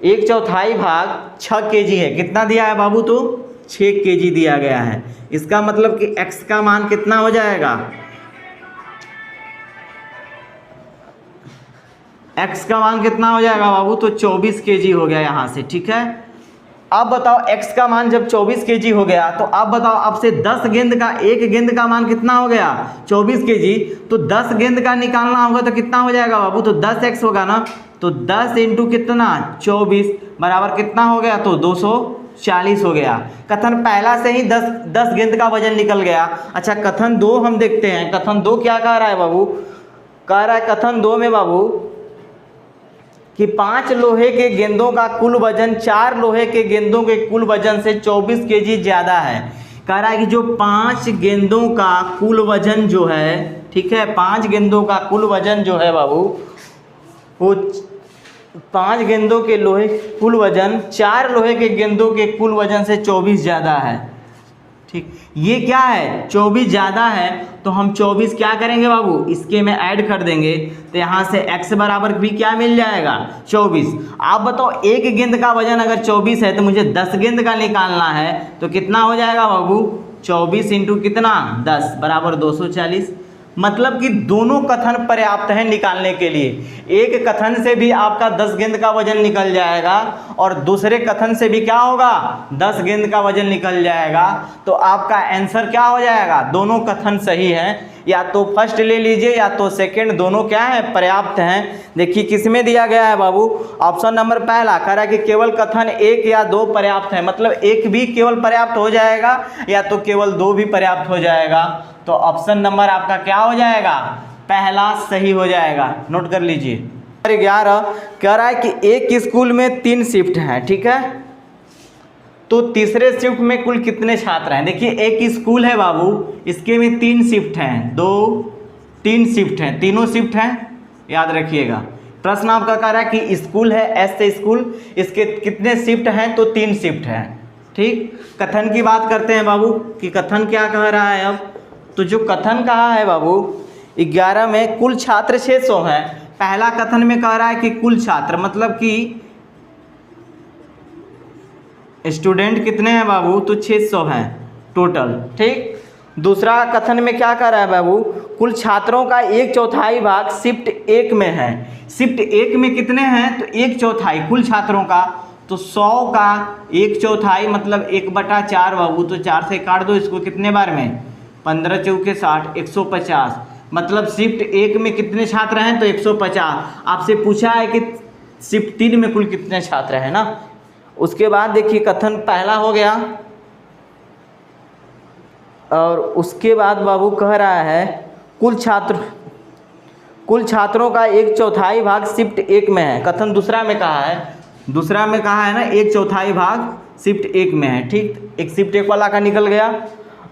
1/4 भाग 6 kg है। कितना दिया है बाबू? तो 6 kg दिया गया है। इसका मतलब कि x का मान कितना हो जाएगा? x का मान कितना हो जाएगा बाबू? तो 24 kg हो गया यहाँ से, ठीक है। अब बताओ x का मान जब 24 kg हो गया तो अब बताओ आपसे 10 गेंद का, एक गेंद का मान कितना हो गया? 24 kg। तो 10 गेंद का निकालना होगा तो कितना हो जाएगा बाबू? तो 10x होगा ना। तो 10 इंटू कितना? 24 बराबर कितना हो गया? तो 240 हो गया। कथन पहला से ही 10 गेंद का वजन निकल गया। अच्छा कथन दो हम देखते हैं। कथन दो क्या कह रहा है बाबू? कह रहा है कथन दो में बाबू कि 5 लोहे के गेंदों का कुल वजन 4 लोहे के गेंदों के कुल वजन से 24 kg ज़्यादा है। कह रहा है कि जो 5 गेंदों का कुल वजन जो है, ठीक है, 5 गेंदों का कुल वजन जो है बाबू, वो 5 गेंदों के लोहे कुल वजन 4 लोहे के गेंदों के कुल वजन से 24 ज़्यादा है, ठीक। ये क्या है? 24 ज़्यादा है, तो हम 24 क्या करेंगे बाबू? इसके में ऐड कर देंगे तो यहाँ से x बराबर भी क्या मिल जाएगा? 24। आप बताओ एक गेंद का वजन अगर 24 है तो मुझे 10 गेंद का निकालना है, तो कितना हो जाएगा बाबू? 24 इंटू कितना? 10 बराबर 240। मतलब कि दोनों कथन पर्याप्त हैं निकालने के लिए। एक कथन से भी आपका 10 गेंद का वजन निकल जाएगा और दूसरे कथन से भी क्या होगा? 10 गेंद का वजन निकल जाएगा। तो आपका आंसर क्या हो जाएगा? दोनों कथन सही हैं, या तो फर्स्ट ले लीजिए या तो सेकंड, दोनों क्या है? पर्याप्त हैं। देखिए किसमें दिया गया है बाबू? ऑप्शन नंबर पहला कह रहा है कि केवल कथन एक या दो पर्याप्त है, मतलब एक भी केवल पर्याप्त हो जाएगा या तो केवल दो भी पर्याप्त हो जाएगा। तो ऑप्शन नंबर आपका क्या हो जाएगा? पहला सही हो जाएगा। नोट कर लीजिए। 11 कह रहा है कि एक स्कूल में 3 शिफ्ट हैं, ठीक है। तो तीसरे शिफ्ट में कुल कितने छात्र हैं? देखिए एक स्कूल है बाबू, इसके में 3 शिफ्ट हैं, 2 3 शिफ्ट हैं, तीनों शिफ्ट हैं, याद रखिएगा। प्रश्न आपका कह रहा है कि स्कूल है, एस से स्कूल, इसके कितने शिफ्ट हैं? तो 3 शिफ्ट हैं, ठीक। कथन की बात करते हैं बाबू कि कथन क्या कह रहा है। अब तो जो कथन कहा है बाबू 11 में कुल छात्र 600 हैं। पहला कथन में कह रहा है कि कुल छात्र, मतलब कि स्टूडेंट कितने हैं बाबू, तो 600 हैं टोटल, ठीक। दूसरा कथन में क्या कर रहा है बाबू, कुल छात्रों का 1/4 भाग शिफ्ट 1 में है। शिफ्ट 1 में कितने हैं, तो 1/4 कुल छात्रों का, तो 100 का 1/4 मतलब 1/4 बाबू, तो 4 से काट दो इसको, कितने बार में, 15 चौके 60, 150, मतलब शिफ्ट 1 में कितने छात्र हैं, तो 150। आपसे पूछा है कि शिफ्ट 3 में कुल कितने छात्र हैं ना। उसके बाद देखिए कथन पहला हो गया, और उसके बाद बाबू कह रहा है कुल छात्रों का 1/4 भाग शिफ्ट 1 में है। कथन दूसरा में कहा है ना 1/4 भाग शिफ्ट 1 में है, ठीक। एक शिफ्ट 1 वाला का निकल गया।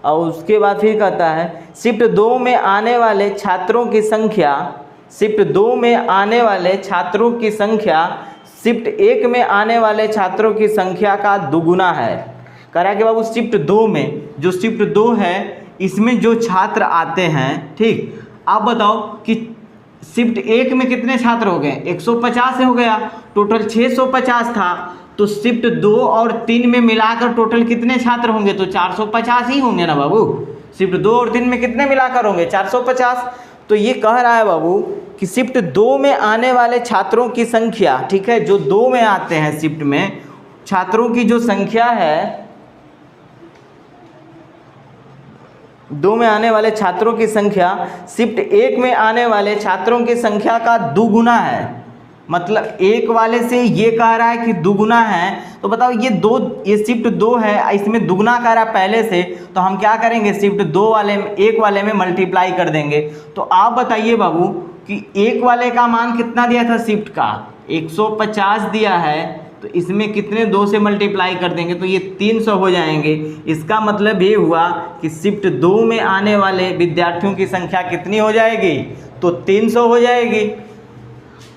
और उसके बाद फिर कहता है शिफ्ट 2 में आने वाले छात्रों की संख्या, शिफ्ट 2 में आने वाले छात्रों की संख्या शिफ्ट 1 में आने वाले छात्रों की संख्या का दुगुना है। कह रहा है कि बाबू शिफ्ट 2 में, जो शिफ्ट 2 है इसमें जो छात्र आते हैं, ठीक। आप बताओ कि शिफ्ट 1 में कितने छात्र हो गए, 150 हो गया, टोटल 650 था, तो शिफ्ट 2 और 3 में मिलाकर टोटल कितने छात्र होंगे, तो 450 ही होंगे ना बाबू। शिफ्ट 2 और 3 में कितने मिलाकर होंगे, 450। तो ये कह रहा है बाबू कि शिफ्ट 2 में आने वाले छात्रों की संख्या, ठीक है, जो 2 में आते हैं शिफ्ट में, छात्रों की जो संख्या है, 2 में आने वाले छात्रों की संख्या शिफ्ट 1 में आने वाले छात्रों की संख्या का दुगुना है। मतलब 1 वाले से ये कह रहा है कि दुगुना है, तो बताओ ये शिफ्ट 2 है, इसमें दुगुना कह रहा है पहले से, तो हम क्या करेंगे, शिफ्ट 2 वाले में 1 वाले में मल्टीप्लाई कर देंगे। तो आप बताइए बाबू कि 1 वाले का मान कितना दिया था शिफ्ट का, 150 दिया है, तो इसमें कितने 2 से मल्टीप्लाई कर देंगे, तो ये 300 हो जाएंगे। इसका मतलब ये हुआ कि शिफ्ट 2 में आने वाले विद्यार्थियों की संख्या कितनी हो जाएगी, तो 300 हो जाएगी।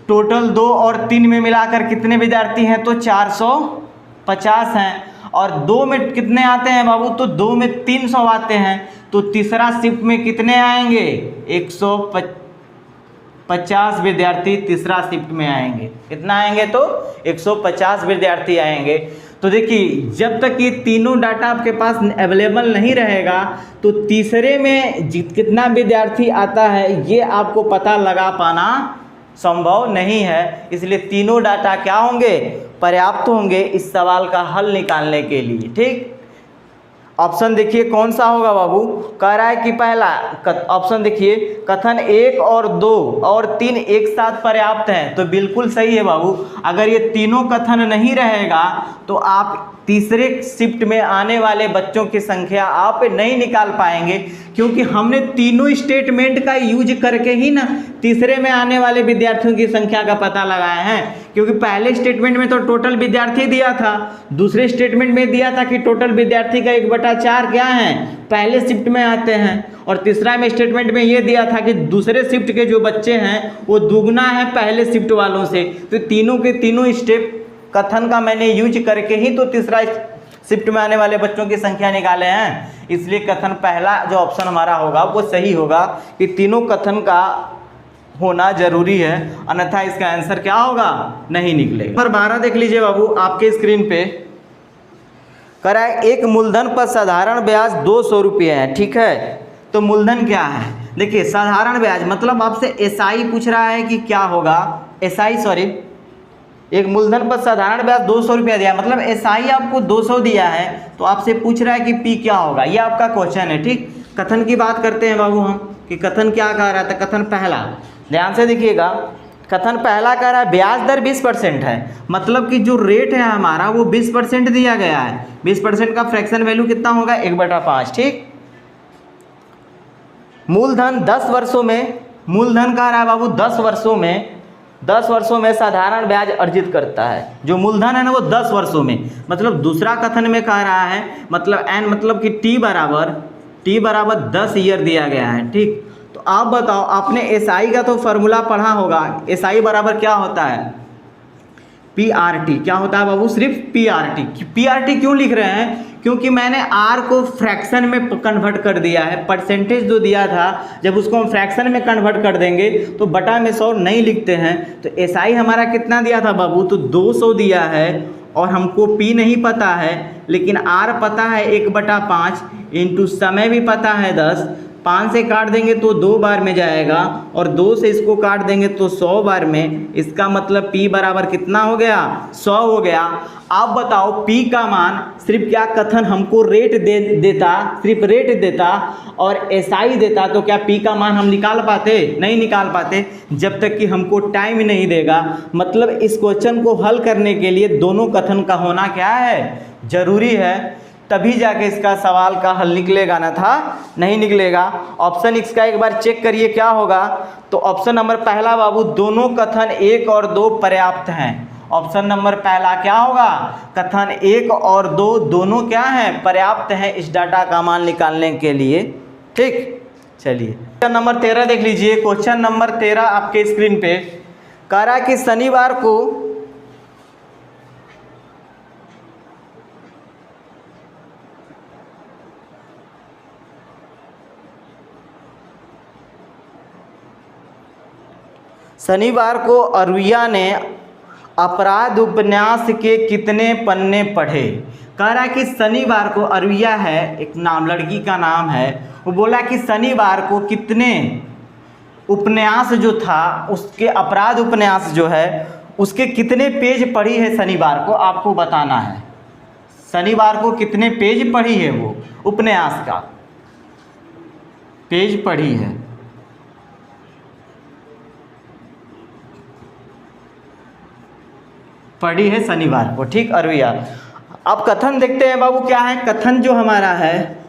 टोटल 2 और 3 में मिलाकर कितने विद्यार्थी हैं, तो 450 हैं। और 2 में कितने आते हैं बाबू, तो 2 में 300 आते हैं, तो तीसरा शिफ्ट में कितने आएंगे, 150 विद्यार्थी तीसरा शिफ्ट में आएंगे। कितना आएंगे, तो 150 विद्यार्थी आएंगे। तो देखिए जब तक ये तीनों डाटा आपके पास अवेलेबल नहीं रहेगा, तो तीसरे में कितना विद्यार्थी आता है ये आपको पता लगा पाना संभव नहीं है। इसलिए तीनों डाटा क्या होंगे, पर्याप्त होंगे इस सवाल का हल निकालने के लिए, ठीक। ऑप्शन देखिए कौन सा होगा बाबू, कह रहा है कि पहला ऑप्शन देखिए, कथन 1 और 2 और 3 एक साथ पर्याप्त हैं, तो बिल्कुल सही है बाबू। अगर ये तीनों कथन नहीं रहेगा तो आप तीसरे शिफ्ट में आने वाले बच्चों की संख्या आप नहीं निकाल पाएंगे, क्योंकि हमने तीनों स्टेटमेंट का यूज करके ही ना तीसरे में आने वाले विद्यार्थियों की संख्या का पता लगाया है। क्योंकि पहले स्टेटमेंट में तो टोटल विद्यार्थी दिया था, दूसरे स्टेटमेंट में दिया था कि टोटल विद्यार्थी का 1/4 क्या है, पहले शिफ्ट में आते हैं, और तीसरा में स्टेटमेंट में ये दिया था कि दूसरे शिफ्ट के जो बच्चे हैं वो दुगना है पहले शिफ्ट वालों से। तो तीनों के तीनों स्टेप कथन का मैंने यूज करके ही तो तीसरा शिफ्ट में आने वाले बच्चों की संख्या निकाले हैं। इसलिए कथन पहला जो ऑप्शन हमारा होगा वो सही होगा कि तीनों कथन का होना जरूरी है, अन्यथा इसका आंसर क्या होगा, नहीं निकलेगा। नंबर 12 देख लीजिए बाबू आपके स्क्रीन पे, कह रहा है एक मूलधन पर साधारण ब्याज 200 रुपये है, ठीक है। तो मूलधन क्या है, देखिए साधारण ब्याज मतलब आपसे एसआई पूछ रहा है कि क्या होगा, एक मूलधन पर साधारण ब्याज 200 रुपया दिया, मतलब एसआई आपको 200 दिया है, तो आपसे पूछ रहा है कि पी क्या होगा, ये आपका क्वेश्चन है, ठीक। कथन की बात करते हैं बाबू हम कि कथन क्या कह रहा था। कथन पहला ध्यान से देखिएगा, कथन पहला कह रहा है ब्याज दर 20% है, मतलब कि जो रेट है हमारा वो 20% दिया गया है। 20% का फ्रैक्शन वैल्यू कितना होगा, 1/5, ठीक। मूलधन 10 वर्षों में, मूलधन कह रहा है बाबू 10 वर्षों में साधारण ब्याज अर्जित करता है। जो मूलधन है ना वो 10 वर्षों में, मतलब दूसरा कथन में कह रहा है, मतलब एन मतलब कि टी बराबर 10 ईयर दिया गया है, ठीक। तो आप बताओ, आपने एसआई का तो फॉर्मूला पढ़ा होगा, एसआई बराबर क्या होता है, पीआरटी। क्या होता है बाबू, सिर्फ पीआरटी। पीआरटी क्यों लिख रहे हैं, क्योंकि मैंने आर को फ्रैक्शन में कन्वर्ट कर दिया है। परसेंटेज जो दिया था जब उसको हम फ्रैक्शन में कन्वर्ट कर देंगे तो बटा में 100 नहीं लिखते हैं। तो एसआई हमारा कितना दिया था बाबू, तो 200 दिया है, और हमको पी नहीं पता है, लेकिन r पता है 1/5 इंटू समय भी पता है 10। 5 से काट देंगे तो 2 बार में जाएगा और 2 से इसको काट देंगे तो 100 बार में। इसका मतलब p बराबर कितना हो गया? 100 हो गया। आप बताओ p का मान सिर्फ क्या कथन हमको रेट देता, सिर्फ रेट देता और SI देता तो क्या p का मान हम निकाल पाते? नहीं निकाल पाते, जब तक कि हमको टाइम नहीं देगा। मतलब इस क्वेश्चन को हल करने के लिए दोनों कथन का होना क्या है? जरूरी है, तभी जाके इसका सवाल का हल निकलेगा, ना था नहीं निकलेगा। ऑप्शन x का एक बार चेक करिए क्या होगा। तो ऑप्शन नंबर पहला बाबू, दोनों कथन 1 और 2 पर्याप्त हैं। ऑप्शन नंबर पहला क्या होगा? कथन 1 और 2 दोनों क्या हैं? पर्याप्त हैं इस डाटा का मान निकालने के लिए। ठीक, चलिए क्वेश्चन नंबर 13 देख लीजिए। क्वेश्चन नंबर 13 आपके स्क्रीन पे कह रहा है कि शनिवार को अरुया ने अपराध उपन्यास के कितने पन्ने पढ़े। कह रहा है कि शनिवार को, अरुया है एक नाम, लड़की का नाम है, वो बोला कि शनिवार को कितने उपन्यास जो था उसके, अपराध उपन्यास जो है उसके कितने पेज पढ़ी है शनिवार को, आपको बताना है। शनिवार को कितने पेज पढ़ी है वो उपन्यास का, पेज पढ़ी है। पढ़ी है शनिवार को, ठीक अरुया। अब कथन देखते हैं बाबू क्या है। कथन जो हमारा है,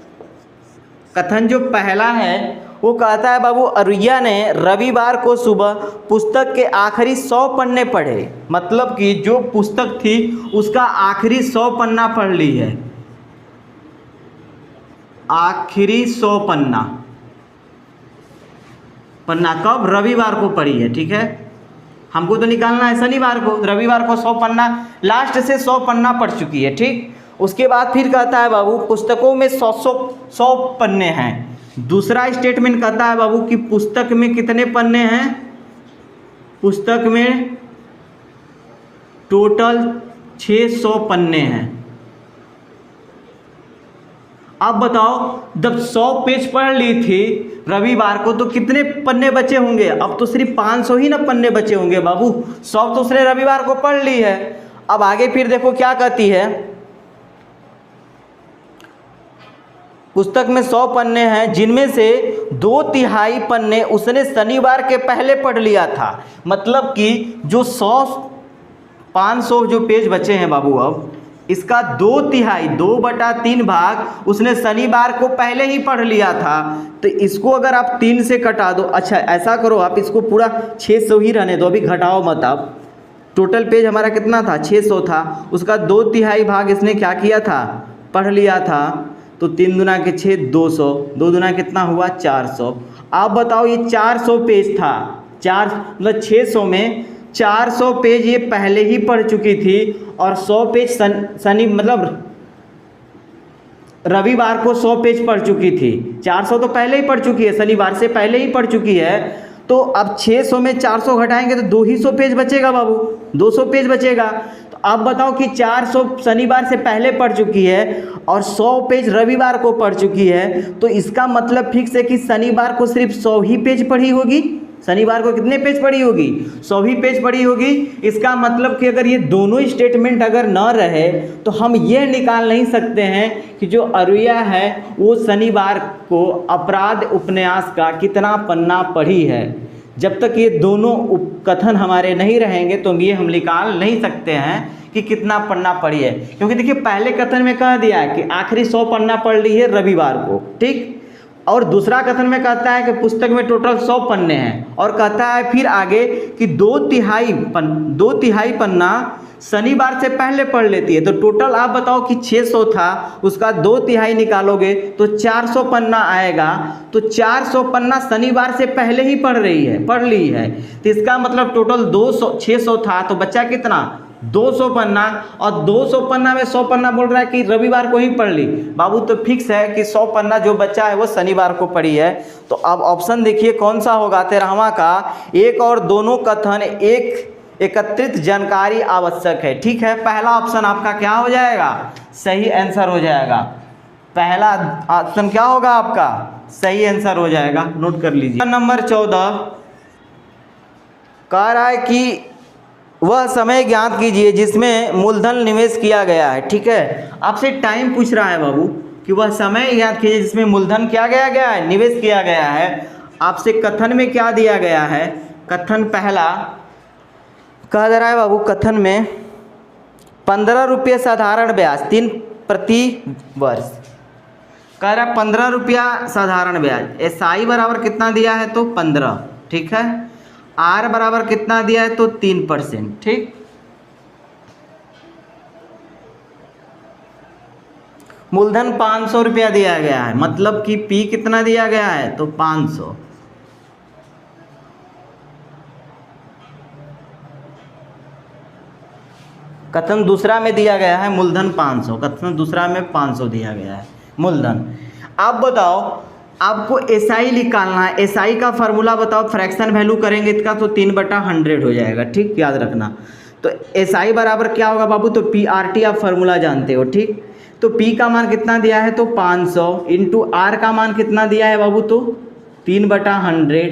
कथन जो पहला है वो कहता है बाबू, अरुया ने रविवार को सुबह पुस्तक के आखिरी 100 पन्ने पढ़े। मतलब कि जो पुस्तक थी उसका आखिरी 100 पन्ना पढ़ ली है। आखिरी 100 पन्ना कब? रविवार को पढ़ी है। ठीक है, हमको तो निकालना है शनिवार को, रविवार को 100 पन्ना, लास्ट से 100 पन्ना पढ़ चुकी है। ठीक, उसके बाद फिर कहता है बाबू पुस्तकों में 100 पन्ने हैं। दूसरा स्टेटमेंट कहता है बाबू कि पुस्तक में कितने पन्ने हैं? पुस्तक में टोटल 600 पन्ने हैं। अब बताओ, जब 100 पेज पढ़ ली थी रविवार को तो कितने पन्ने बचे होंगे? अब तो सिर्फ 500 ही ना पन्ने बचे होंगे बाबू। 100 तो उसने रविवार को पढ़ ली है। अब आगे फिर देखो क्या कहती है, पुस्तक में 100 पन्ने हैं जिनमें से 2/3 पन्ने उसने शनिवार के पहले पढ़ लिया था। मतलब कि जो 500 जो पेज बचे हैं बाबू, अब इसका 2/3 2/3 भाग उसने शनिवार को पहले ही पढ़ लिया था। तो इसको अगर आप 3 से कटा दो, अच्छा ऐसा करो आप इसको पूरा 600 ही रहने दो, अभी घटाओ मत आप। टोटल पेज हमारा कितना था? 600 था, उसका 2/3 भाग इसने क्या किया था? पढ़ लिया था। तो 3 दूना के 6, 200, 2 दूना कितना हुआ? 400। आप बताओ ये 400 पेज था, 4 मतलब 600 में 400 पेज ये पहले ही पढ़ चुकी थी और 100 पेज शनि मतलब रविवार को 100 पेज पढ़ चुकी थी। 400 तो पहले ही पढ़ चुकी है, शनिवार से पहले ही पढ़ चुकी है। तो अब 600 में 400 घटाएंगे तो 200 पेज बचेगा बाबू, 200 पेज बचेगा। तो आप बताओ कि 400 शनिवार से पहले पढ़ चुकी है और 100 पेज रविवार को पढ़ चुकी है। तो इसका मतलब फिक्स है कि शनिवार को सिर्फ 100 ही पेज पढ़ी होगी। शनिवार को कितने पेज पढ़ी होगी? 100 ही पेज पढ़ी होगी। इसका मतलब कि अगर ये दोनों स्टेटमेंट अगर न रहे तो हम ये निकाल नहीं सकते हैं कि जो अरुया है वो शनिवार को अपराध उपन्यास का कितना पन्ना पढ़ी है। जब तक ये दोनों कथन हमारे नहीं रहेंगे तो ये हम निकाल नहीं सकते हैं कि कितना पन्ना पढ़ी है। क्योंकि देखिए पहले कथन में कह दिया है कि आखिरी 100 पन्ना पढ़ ली है रविवार को, ठीक। और दूसरा कथन में कहता है कि पुस्तक में टोटल 100 पन्ने हैं और कहता है फिर आगे कि 2/3 पन्ना शनिवार से पहले पढ़ लेती है। तो टोटल आप बताओ कि 600 था, उसका 2/3 निकालोगे तो 400 पन्ना आएगा। तो 400 पन्ना शनिवार से पहले ही पढ़ ली है। तो इसका मतलब टोटल 600 था तो बच्चा कितना? 200 पन्ना। और 200 पन्ना में 100 पन्ना बोल रहा है कि रविवार को ही पढ़ ली बाबू। तो फिक्स है कि 100 पन्ना जो बच्चा है वो शनिवार को पढ़ी है। तो अब ऑप्शन देखिए कौन सा होगा 13वां का। एक और दोनों कथन एकत्रित जानकारी आवश्यक है। ठीक है, पहला ऑप्शन आपका क्या हो जाएगा, सही आंसर हो जाएगा। पहला ऑप्शन क्या होगा आपका, सही आंसर हो जाएगा, नोट कर लीजिए। नंबर 14 कह रहा है कि वह समय ज्ञात कीजिए जिसमें मूलधन निवेश किया गया है। ठीक है, आपसे टाइम पूछ रहा है बाबू कि वह समय ज्ञात कीजिए जिसमें मूलधन क्या गया है, निवेश किया गया है। आपसे कथन में क्या दिया गया है, कथन पहला कह दे रहा है बाबू, कथन में 15 रुपये साधारण ब्याज 3 प्रति वर्ष कह रहा है। 15 रुपया साधारण ब्याज, एसआई बराबर कितना दिया है तो 15। ठीक है, आर बराबर कितना दिया है तो 3%। ठीक, मूलधन 500 रुपया दिया गया है, मतलब कि पी कितना दिया गया है तो 500। कथन दूसरा में दिया गया है मूलधन 500, कथन दूसरा में 500 दिया गया है मूलधन। आप बताओ, आपको एसआई निकालना है। एसआई का फार्मूला बताओ, फ्रैक्शन वैल्यू करेंगे इसका तो 3/100 हो जाएगा। ठीक, याद रखना। तो एसआई बराबर क्या होगा बाबू, तो पीआरटी आप फार्मूला जानते हो। ठीक, तो पी का मान कितना दिया है तो 500 इंटू आर का मान कितना दिया है बाबू तो 3/100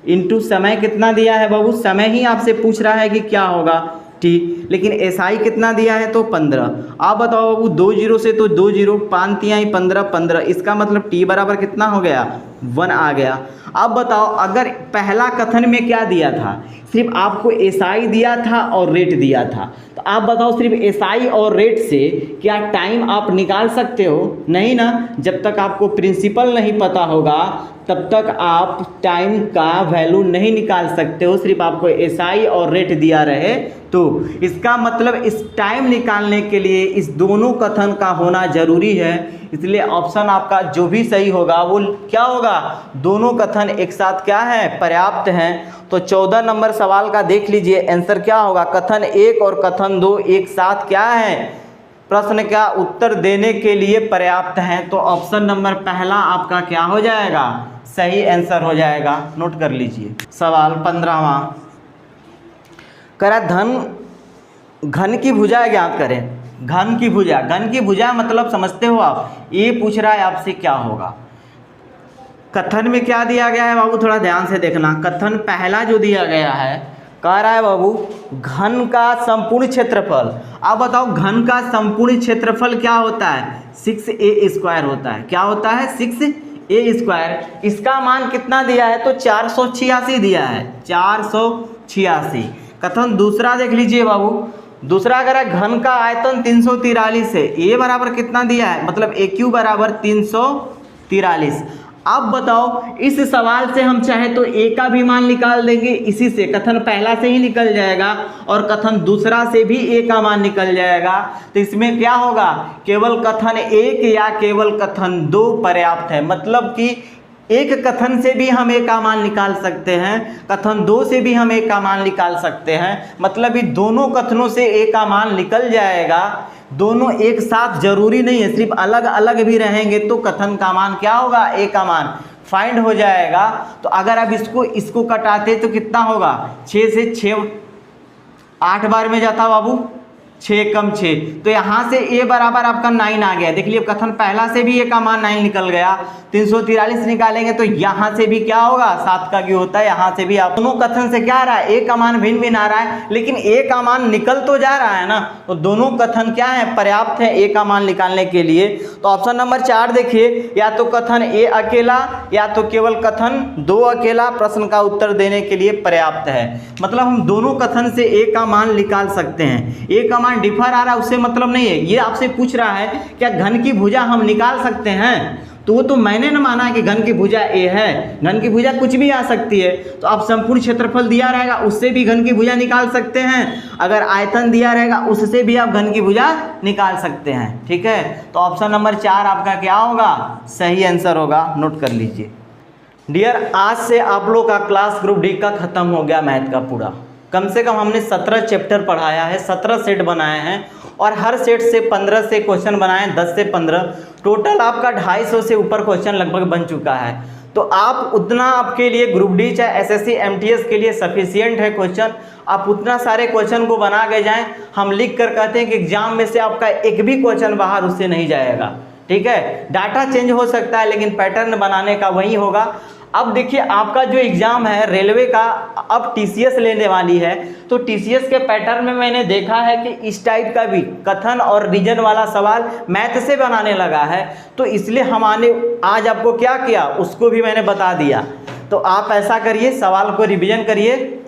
इंटू समय कितना दिया है बाबू, समय ही आपसे पूछ रहा है कि क्या होगा। ठीक, लेकिन एसआई कितना दिया है तो 15। आप बताओ बाबू, 2 जीरो से तो 2 जीरो, 5 तिहाई 15, 15, इसका मतलब टी बराबर कितना हो गया 1 आ गया। अब बताओ, अगर पहला कथन में क्या दिया था, सिर्फ आपको एसआई दिया था और रेट दिया था, तो आप बताओ सिर्फ एसआई और रेट से क्या टाइम आप निकाल सकते हो, नहीं ना। जब तक आपको प्रिंसिपल नहीं पता होगा तब तक आप टाइम का वैल्यू नहीं निकाल सकते हो, सिर्फ आपको एसआई और रेट दिया रहे तो। इसका मतलब इस टाइम निकालने के लिए इस दोनों कथन का होना जरूरी है, इसलिए ऑप्शन आपका जो भी सही होगा वो क्या होगा, दोनों कथन एक साथ क्या है, पर्याप्त हैं। तो 14 नंबर सवाल का देख लीजिए आंसर क्या होगा, कथन 1 और कथन 2 एक साथ क्या है, प्रश्न का उत्तर देने के लिए पर्याप्त हैं। तो ऑप्शन नंबर पहला आपका क्या हो जाएगा, सही आंसर हो जाएगा, नोट कर लीजिए। सवाल 15वां करा, घन की भुजा ज्ञात करें। घन की भुजा, घन की भुजा मतलब समझते हो आप, ये पूछ रहा है आपसे क्या होगा। कथन में क्या दिया गया है बाबू, थोड़ा ध्यान से देखना। कथन पहला जो दिया गया है, कह रहा है बाबू घन का संपूर्ण क्षेत्रफल। आप बताओ घन का संपूर्ण क्षेत्रफल क्या होता है, 6a² होता है। क्या होता है, 6a²। इसका मान कितना दिया है तो 486 दिया है, 486। कथन दूसरा देख लीजिए बाबू, दूसरा अगर है घन का आयतन 343 है, ए बराबर कितना दिया है, मतलब AQ बराबर 343। अब बताओ, इस सवाल से हम चाहे तो ए का भी मान निकाल देंगे, इसी से कथन पहला से ही निकल जाएगा और कथन दूसरा से भी ए का मान निकल जाएगा। तो इसमें क्या होगा, केवल कथन 1 या केवल कथन 2 पर्याप्त है। मतलब कि एक कथन से भी हम ए का मान निकाल सकते हैं, कथन 2 से भी हम ए का मान निकाल सकते हैं। मतलब ये दोनों कथनों से ए का मान निकल जाएगा। दोनों एक साथ जरूरी नहीं है, सिर्फ अलग अलग भी रहेंगे तो कथन का मान क्या होगा, ए का मान फाइंड हो जाएगा। तो अगर आप इसको कटाते तो कितना होगा, 6 से 6 8 बार में जाता बाबू, 6 कम 6, तो यहाँ से ए बराबर आपका 9 आ गया। देख लीजिए कथन पहला से भी ए का मान 9 निकल गया, 343 निकालेंगे तो यहाँ से भी क्या होगा, 7 का क्यों होता है, यहाँ से भी आप दोनों कथन से क्या आ रहा है, ए का मान भिन्न भिन्न आ रहा है, लेकिन ए का मान निकल तो जा रहा है ना। तो दोनों कथन क्या है, पर्याप्त है ए का मान निकालने के लिए। तो ऑप्शन नंबर 4 देखिए, या तो कथन ए अकेला या तो केवल कथन 2 अकेला प्रश्न का उत्तर देने के लिए पर्याप्त है। मतलब हम दोनों कथन से ए का मान निकाल सकते हैं। ए का मान डिफर आ रहा है उससे मतलब नहीं है, ये आपसे पूछ रहा है क्या घन की भुजा हम निकाल सकते हैं, तो वो तो मैंने न माना कि घन की भुजा ए है, घन की भुजा कुछ भी आ सकती है। तो आप संपूर्ण क्षेत्रफल दिया रहेगा उससे भी घन की भुजा निकाल सकते हैं, अगर आयतन दिया रहेगा उससे भी आप घन की भुजा निकाल सकते हैं। ठीक है, तो ऑप्शन नंबर 4 आपका क्या होगा, सही आंसर होगा, नोट कर लीजिए। डियर, आज से आप लोग का क्लास ग्रुप डी का खत्म हो गया मैथ का पूरा। कम से कम हमने 17 चैप्टर पढ़ाया है, 17 सेट बनाए हैं और हर सेट से 15 से क्वेश्चन बनाए हैं, 10 से 15, टोटल आपका 250 से ऊपर क्वेश्चन लगभग बन चुका है। तो आप उतना आपके लिए ग्रुप डी चाहे एसएससी एमटीएस के लिए सफिशियंट है क्वेश्चन। आप उतना सारे क्वेश्चन को बना के जाएं, हम लिख कर कहते हैं कि एग्जाम में से आपका एक भी क्वेश्चन बाहर उससे नहीं जाएगा, ठीक है। डाटा चेंज हो सकता है लेकिन पैटर्न बनाने का वही होगा। अब देखिए आपका जो एग्ज़ाम है रेलवे का, अब टीसीएस लेने वाली है, तो टीसीएस के पैटर्न में मैंने देखा है कि इस टाइप का भी कथन और रीजन वाला सवाल मैथ से बनाने लगा है। तो इसलिए आज आपको क्या किया उसको भी मैंने बता दिया। तो आप ऐसा करिए, सवाल को रिवीजन करिए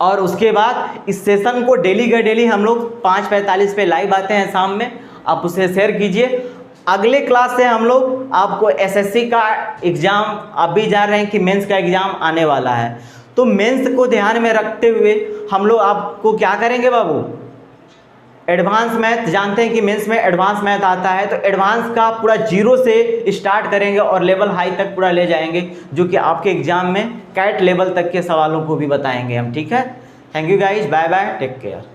और उसके बाद इस सेशन को डेली का डेली हम लोग 5:45 पे लाइव आते हैं शाम में, आप उसे शेयर कीजिए। अगले क्लास से हम लोग आपको एसएससी का एग्ज़ाम, आप भी जान रहे हैं कि मेंस का एग्ज़ाम आने वाला है, तो मेंस को ध्यान में रखते हुए हम लोग आपको क्या करेंगे बाबू, एडवांस मैथ, जानते हैं कि मेंस में एडवांस मैथ आता है, तो एडवांस का पूरा 0 से स्टार्ट करेंगे और लेवल हाई तक पूरा ले जाएंगे, जो कि आपके एग्ज़ाम में कैट लेवल तक के सवालों को भी बताएंगे हम, ठीक है। Thank you guys, bye bye, take care.